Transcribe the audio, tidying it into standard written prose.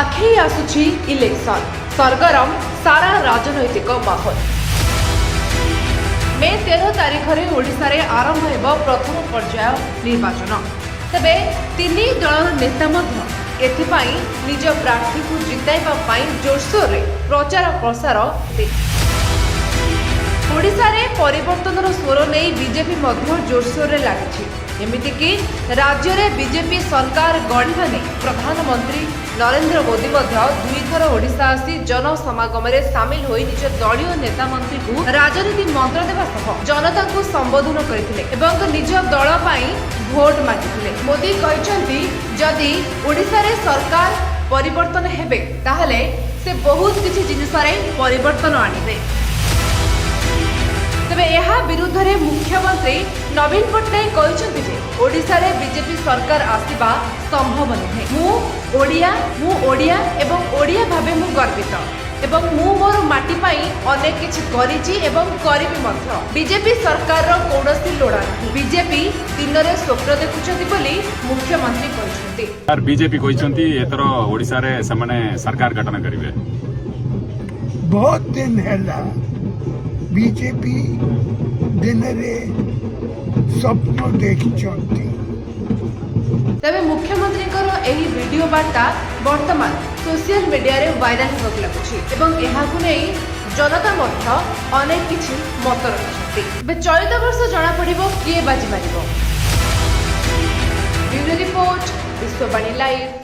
आखि आसुछि इलेक्शन सरगरम सारा राजनैतिक माहौल। मे 13 तारिख में ओडिशा रे आरंभ हेब प्रथम पर्याय निर्वाचन। तेबे तीन दलर नेता मध्य एथिपाई निज प्रार्थी को जिताइबा पाई जोरसोर रे प्रचार प्रसार। ओडिशा रे परिवर्तनर स्वर नहीं बीजेपी मध्य जोरसोर रे लागिछि। एमिति कि राज्य रे बीजेपी सरकार गढ़िबा नै प्रधानमंत्री नरेंद्र मोदी मध्य दुई थर ओडिशा आसी जनसमागम रे शामिल होई निज दलीय नेता मंत्री को राजनीति मंत्र देवा सह जनता को संबोधन करथिले एवं निज दल पई भोट मागिथिले। मोदी कहचंती जदि ओडिशा रे सरकार परिवर्तन हेबे ताहले से बहुत किछि जिनिस रे परिवर्तन आनिबे। तेबे यह विरुद्ध रे मुख्यमंत्री नवीन पट्टनायक कहते जे ओडिशा रे बीजेपी सरकार आसीबा संभव नुहे। मु ओडिया एवं ओडिया भाबे मु गर्वित एवं मु मोर माटी पाई अनेक किछि करिछि एवं करिबि मध्य। बीजेपी सरकार रो कोनोसी लोड़ा नाही। बीजेपी दिन रे स्वप्न देखुछथि बोली मुख्यमंत्री कहछथि। यार बीजेपी कहछथि एतर ओडिशा रे समाने सरकार गठन करिवे। बहुत दिन हैला बीजेपी दिन रे स्वप्न देखिछथि। तबे मुख्यमंत्री एही वीडियो बार्ता वर्तमान सोशल मीडिया रे वायरल होक लागुछि एवं एहाकु नै जनता मध्य अनेक किछि मत रखिछथि। बे चलित वर्ष जणा पड़िबो किए बाजी मारिबो। Bureau report Vishwavani live.